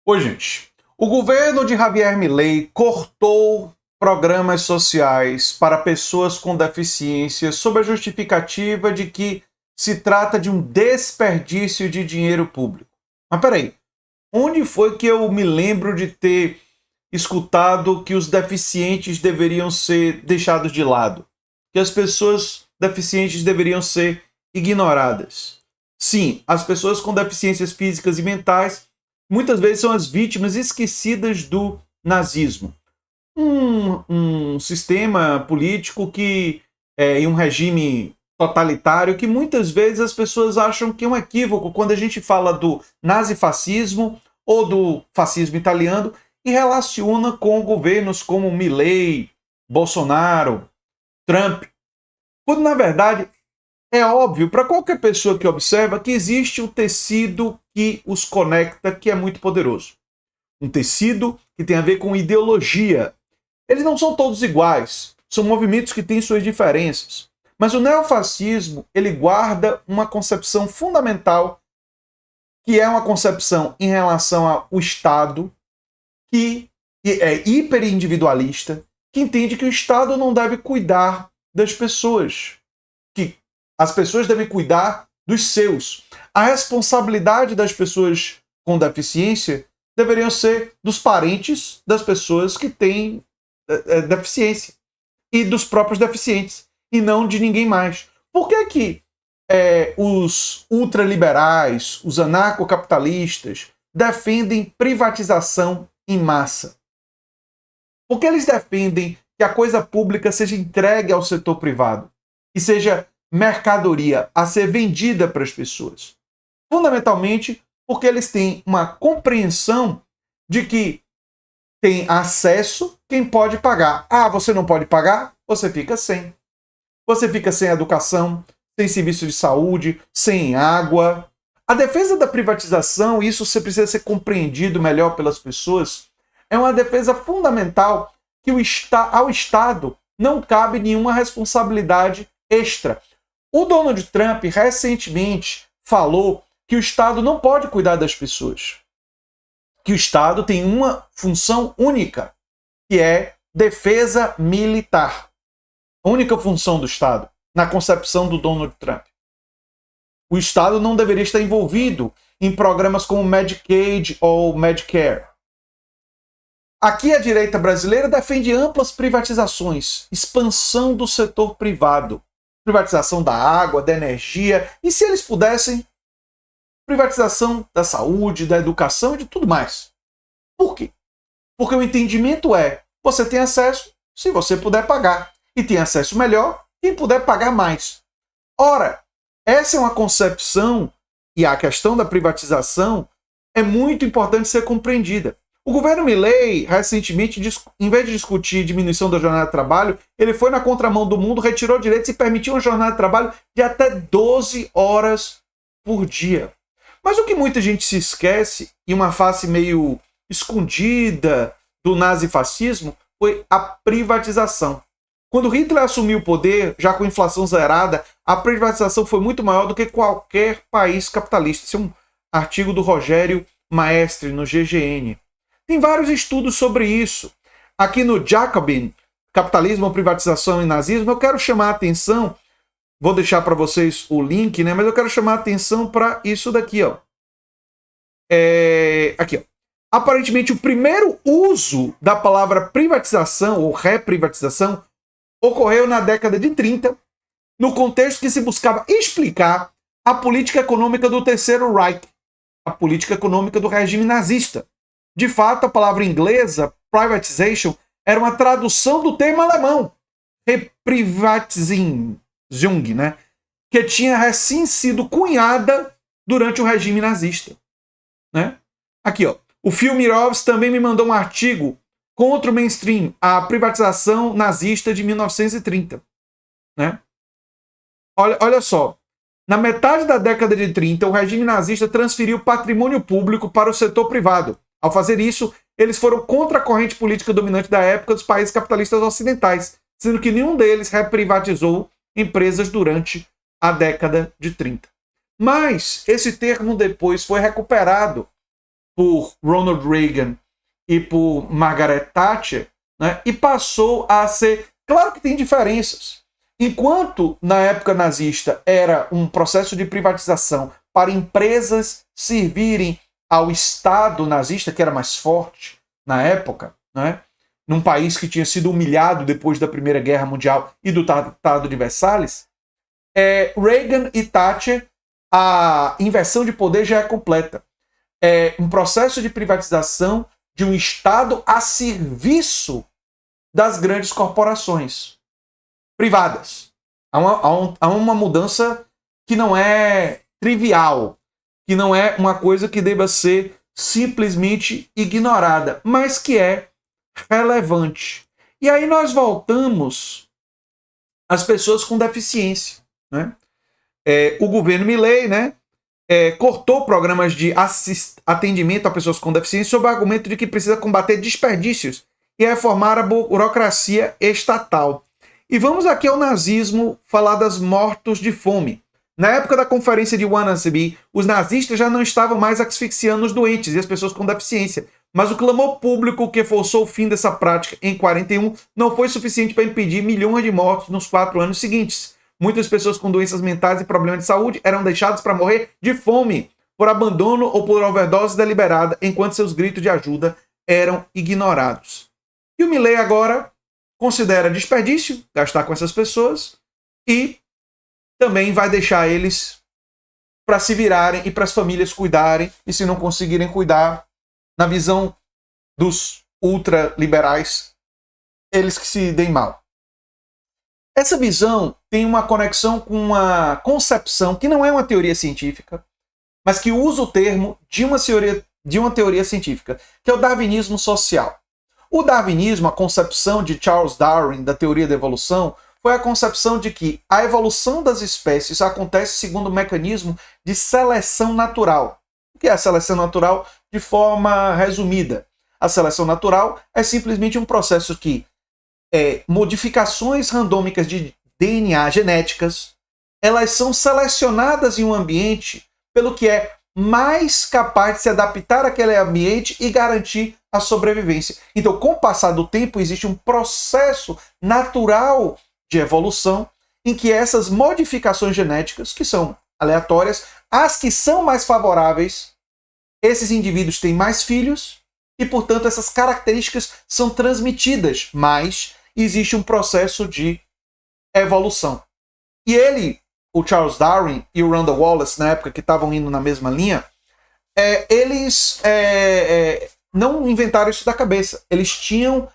Oi, gente. O governo de Javier Milei cortou programas sociais para pessoas com deficiência sob a justificativa de que se trata de um desperdício de dinheiro público. Mas peraí, onde foi que eu me lembro de ter escutado que os deficientes deveriam ser deixados de lado? Que as pessoas deficientes deveriam ser ignoradas? Sim, as pessoas com deficiências físicas e mentais muitas vezes são as vítimas esquecidas do nazismo. Um sistema político em um regime totalitário que muitas vezes as pessoas acham que é um equívoco quando a gente fala do nazifascismo ou do fascismo italiano e relaciona com governos como Milei, Bolsonaro, Trump, quando na verdade é óbvio para qualquer pessoa que observa que existe um tecido que os conecta, que é muito poderoso. Um tecido que tem a ver com ideologia. Eles não são todos iguais, são movimentos que têm suas diferenças. Mas o neofascismo, ele guarda uma concepção fundamental, que é uma concepção em relação ao Estado, que é hiperindividualista, que entende que o Estado não deve cuidar das pessoas, que as pessoas devem cuidar dos seus. A responsabilidade das pessoas com deficiência deveriam ser dos parentes das pessoas que têm deficiência e dos próprios deficientes, e não de ninguém mais. Por que os ultraliberais, os anarcocapitalistas, defendem privatização em massa? Porque eles defendem que a coisa pública seja entregue ao setor privado e seja mercadoria a ser vendida para as pessoas. Fundamentalmente porque eles têm uma compreensão de que tem acesso quem pode pagar. Ah, você não pode pagar? Você fica sem. Você fica sem educação, sem serviço de saúde, sem água. A defesa da privatização, isso precisa ser compreendido melhor pelas pessoas, é uma defesa fundamental que ao Estado não cabe nenhuma responsabilidade extra. O Donald Trump recentemente falou que o Estado não pode cuidar das pessoas. Que o Estado tem uma função única, que é defesa militar. A única função do Estado, na concepção do Donald Trump. O Estado não deveria estar envolvido em programas como Medicaid ou Medicare. Aqui a direita brasileira defende amplas privatizações, expansão do setor privado. Privatização da água, da energia, e se eles pudessem, privatização da saúde, da educação e de tudo mais. Por quê? Porque o entendimento é, você tem acesso se você puder pagar, e tem acesso melhor quem puder pagar mais. Ora, essa é uma concepção, e a questão da privatização é muito importante ser compreendida. O governo Milei, recentemente, em vez de discutir diminuição da jornada de trabalho, ele foi na contramão do mundo, retirou direitos e permitiu uma jornada de trabalho de até 12 horas por dia. Mas o que muita gente se esquece, e uma face meio escondida do nazifascismo, foi a privatização. Quando Hitler assumiu o poder, já com inflação zerada, a privatização foi muito maior do que qualquer país capitalista. Esse é um artigo do Rogério Maestre, no GGN. Tem vários estudos sobre isso. Aqui no Jacobin, Capitalismo, Privatização e Nazismo, eu quero chamar a atenção, vou deixar para vocês o link, né? Mas eu quero chamar a atenção para isso daqui, ó. Aqui, ó. Aparentemente, o primeiro uso da palavra privatização ou reprivatização ocorreu na década de 30, no contexto que se buscava explicar a política econômica do Terceiro Reich, a política econômica do regime nazista. De fato, a palavra inglesa, privatization, era uma tradução do termo alemão, Reprivatisierung, né? Que tinha recém sido cunhada durante o regime nazista. Né? Aqui, ó. O Phil Mirovs também me mandou um artigo contra o mainstream, a privatização nazista de 1930. Né? Olha só. Na metade da década de 30, o regime nazista transferiu patrimônio público para o setor privado. Ao fazer isso, eles foram contra a corrente política dominante da época dos países capitalistas ocidentais, sendo que nenhum deles reprivatizou empresas durante a década de 30. Mas esse termo depois foi recuperado por Ronald Reagan e por Margaret Thatcher, né, e passou a ser... Claro que tem diferenças. Enquanto na época nazista era um processo de privatização para empresas servirem ao Estado nazista, que era mais forte na época, né, num país que tinha sido humilhado depois da Primeira Guerra Mundial e do Tratado de Versalhes, Reagan e Thatcher, a inversão de poder já é completa. É um processo de privatização de um Estado a serviço das grandes corporações privadas. Há uma mudança que não é trivial, que não é uma coisa que deva ser simplesmente ignorada, mas que é relevante. E aí nós voltamos às pessoas com deficiência, né? O governo Milei, né, cortou programas de atendimento a pessoas com deficiência sob o argumento de que precisa combater desperdícios e reformar a burocracia estatal. E vamos aqui ao nazismo falar das mortos de fome. Na época da conferência de Wannsee, os nazistas já não estavam mais asfixiando os doentes e as pessoas com deficiência, mas o clamor público que forçou o fim dessa prática em 1941 não foi suficiente para impedir milhões de mortos nos 4 anos seguintes. Muitas pessoas com doenças mentais e problemas de saúde eram deixadas para morrer de fome, por abandono ou por overdose deliberada, enquanto seus gritos de ajuda eram ignorados. E o Milei agora considera desperdício gastar com essas pessoas e também vai deixar eles para se virarem e para as famílias cuidarem, e se não conseguirem cuidar, na visão dos ultraliberais, eles que se deem mal. Essa visão tem uma conexão com uma concepção que não é uma teoria científica, mas que usa o termo de uma teoria científica, que é o darwinismo social. O darwinismo, a concepção de Charles Darwin da teoria da evolução, foi a concepção de que a evolução das espécies acontece segundo o mecanismo de seleção natural. O que é a seleção natural? De forma resumida, a seleção natural é simplesmente um processo que modificações randômicas de DNA genéticas, elas são selecionadas em um ambiente pelo que é mais capaz de se adaptar àquele ambiente e garantir a sobrevivência. Então, com o passar do tempo, existe um processo natural de evolução em que essas modificações genéticas, que são aleatórias, as que são mais favoráveis, esses indivíduos têm mais filhos e, portanto, essas características são transmitidas, mas existe um processo de evolução. E o Charles Darwin e o Randall Wallace, na época que estavam indo na mesma linha, eles não inventaram isso da cabeça. Eles tinham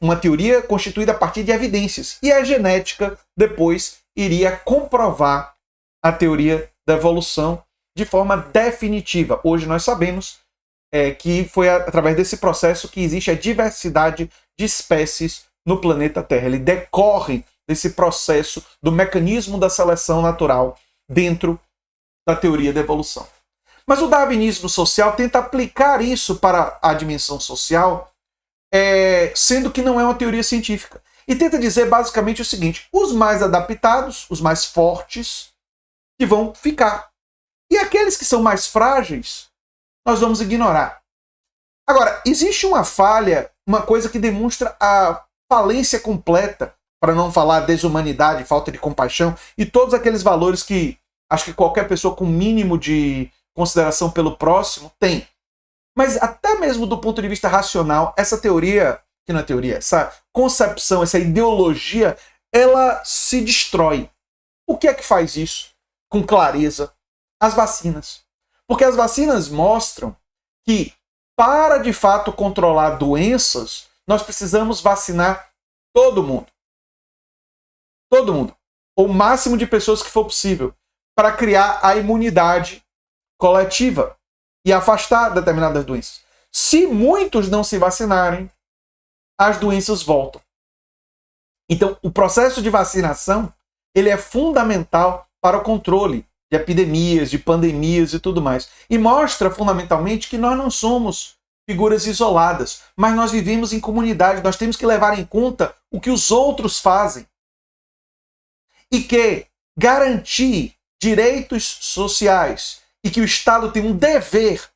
uma teoria constituída a partir de evidências. E a genética depois iria comprovar a teoria da evolução de forma definitiva. Hoje nós sabemos que foi através desse processo que existe a diversidade de espécies no planeta Terra. Ele decorre desse processo do mecanismo da seleção natural dentro da teoria da evolução. Mas o darwinismo social tenta aplicar isso para a dimensão social, sendo que não é uma teoria científica. E tenta dizer basicamente o seguinte: os mais adaptados, os mais fortes, que vão ficar. E aqueles que são mais frágeis, nós vamos ignorar. Agora, existe uma falha, uma coisa que demonstra a falência completa, para não falar desumanidade, falta de compaixão e todos aqueles valores que acho que qualquer pessoa com mínimo de consideração pelo próximo tem. Mas até mesmo do ponto de vista racional, essa teoria, que não é teoria, essa concepção, essa ideologia, ela se destrói. O que é que faz isso com clareza? As vacinas. Porque as vacinas mostram que para de fato controlar doenças, nós precisamos vacinar todo mundo. Todo mundo. O máximo de pessoas que for possível. Para criar a imunidade coletiva e afastar determinadas doenças. Se muitos não se vacinarem, as doenças voltam. Então, o processo de vacinação, ele é fundamental para o controle de epidemias, de pandemias e tudo mais. E mostra, fundamentalmente, que nós não somos figuras isoladas, mas nós vivemos em comunidade, nós temos que levar em conta o que os outros fazem. E que garantir direitos sociais e que o Estado tem um dever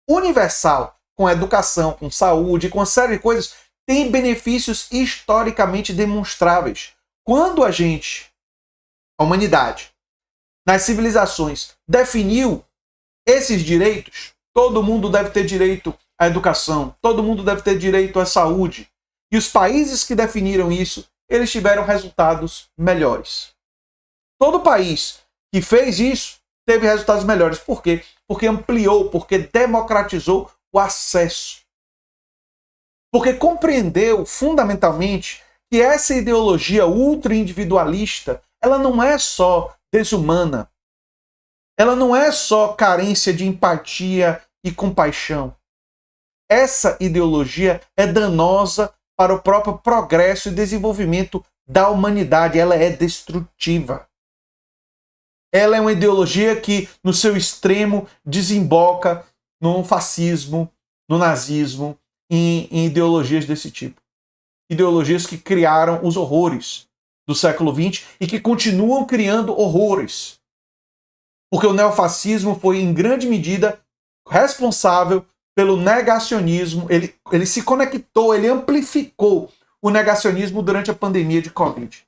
universal, com educação, com saúde, com uma série de coisas, tem benefícios historicamente demonstráveis. Quando a humanidade, nas civilizações, definiu esses direitos, todo mundo deve ter direito à educação, todo mundo deve ter direito à saúde. E os países que definiram isso, eles tiveram resultados melhores. Todo país que fez isso teve resultados melhores. Por quê? Porque ampliou, porque democratizou o acesso. Porque compreendeu fundamentalmente que essa ideologia ultra-individualista, ela não é só desumana, ela não é só carência de empatia e compaixão. Essa ideologia é danosa para o próprio progresso e desenvolvimento da humanidade. Ela é destrutiva. Ela é uma ideologia que, no seu extremo, desemboca no fascismo, no nazismo, em ideologias desse tipo. Ideologias que criaram os horrores do século XX e que continuam criando horrores. Porque o neofascismo foi, em grande medida, responsável pelo negacionismo. Ele se conectou, ele amplificou o negacionismo durante a pandemia de Covid.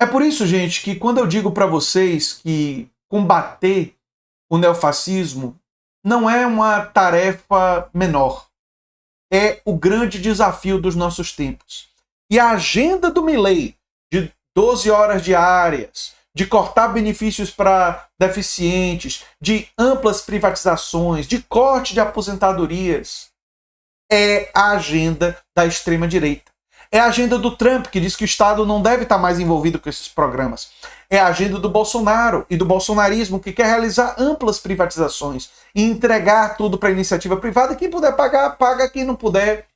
É por isso, gente, que quando eu digo para vocês que combater o neofascismo não é uma tarefa menor. É o grande desafio dos nossos tempos. E a agenda do Milei, de 12 horas diárias, de cortar benefícios para deficientes, de amplas privatizações, de corte de aposentadorias, é a agenda da extrema-direita. É a agenda do Trump, que diz que o Estado não deve estar mais envolvido com esses programas. É a agenda do Bolsonaro e do bolsonarismo, que quer realizar amplas privatizações e entregar tudo para a iniciativa privada. Quem puder pagar, paga. Quem não puder,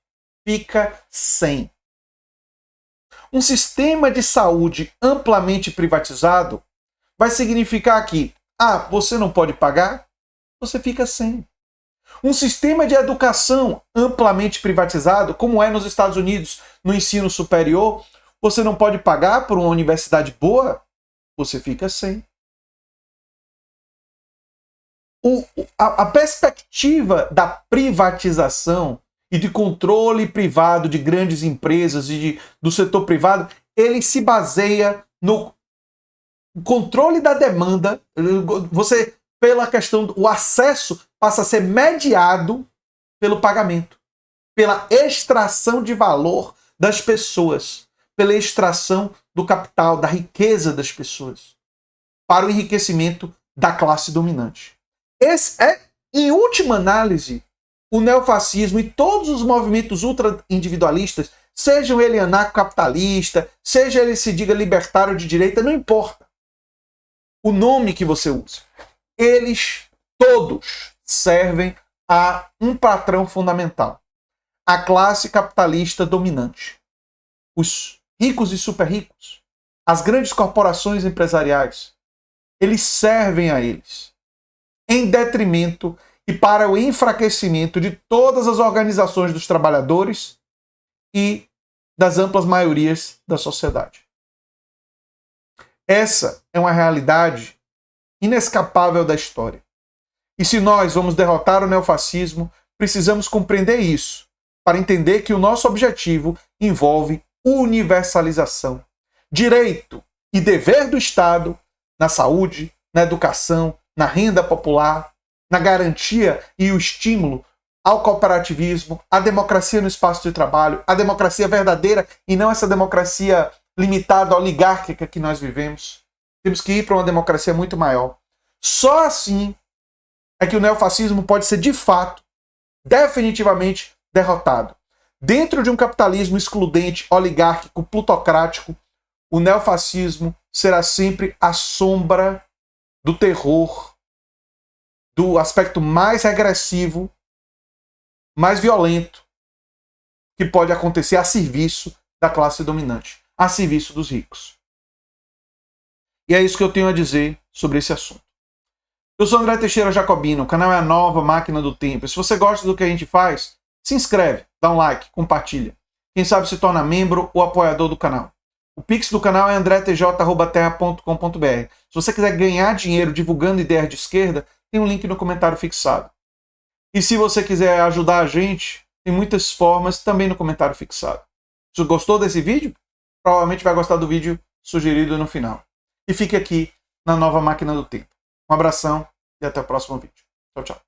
fica sem. Um sistema de saúde amplamente privatizado vai significar que, você não pode pagar, você fica sem. Um sistema de educação amplamente privatizado, como é nos Estados Unidos, no ensino superior, você não pode pagar por uma universidade boa, você fica sem. A perspectiva da privatização e de controle privado de grandes empresas e do setor privado, ele se baseia no controle da demanda. Você, pela questão do acesso, passa a ser mediado pelo pagamento, pela extração de valor das pessoas, pela extração do capital, da riqueza das pessoas, para o enriquecimento da classe dominante. Esse é, em última análise, o neofascismo e todos os movimentos ultra-individualistas, sejam ele anarcocapitalista, seja ele se diga libertário de direita, não importa o nome que você usa. Eles todos servem a um patrão fundamental: a classe capitalista dominante. Os ricos e super ricos, as grandes corporações empresariais, eles servem a eles, em detrimento e para o enfraquecimento de todas as organizações dos trabalhadores e das amplas maiorias da sociedade. Essa é uma realidade inescapável da história. E se nós vamos derrotar o neofascismo, precisamos compreender isso, para entender que o nosso objetivo envolve universalização, direito e dever do Estado na saúde, na educação, na renda popular, na garantia e o estímulo ao cooperativismo, à democracia no espaço de trabalho, à democracia verdadeira e não essa democracia limitada, oligárquica que nós vivemos. Temos que ir para uma democracia muito maior. Só assim é que o neofascismo pode ser, de fato, definitivamente derrotado. Dentro de um capitalismo excludente, oligárquico, plutocrático, o neofascismo será sempre a sombra do terror, do aspecto mais regressivo, mais violento que pode acontecer a serviço da classe dominante, a serviço dos ricos. E é isso que eu tenho a dizer sobre esse assunto. Eu sou André Teixeira Jacobino, o canal é a Nova Máquina do Tempo. E se você gosta do que a gente faz, se inscreve, dá um like, compartilha. Quem sabe se torna membro ou apoiador do canal. O Pix do canal é andretj@terra.com.br. Se você quiser ganhar dinheiro divulgando ideias de esquerda, tem um link no comentário fixado. E se você quiser ajudar a gente, tem muitas formas também no comentário fixado. Se você gostou desse vídeo, provavelmente vai gostar do vídeo sugerido no final. E fique aqui na nova Máquina do Tempo. Um abração e até o próximo vídeo. Tchau, tchau.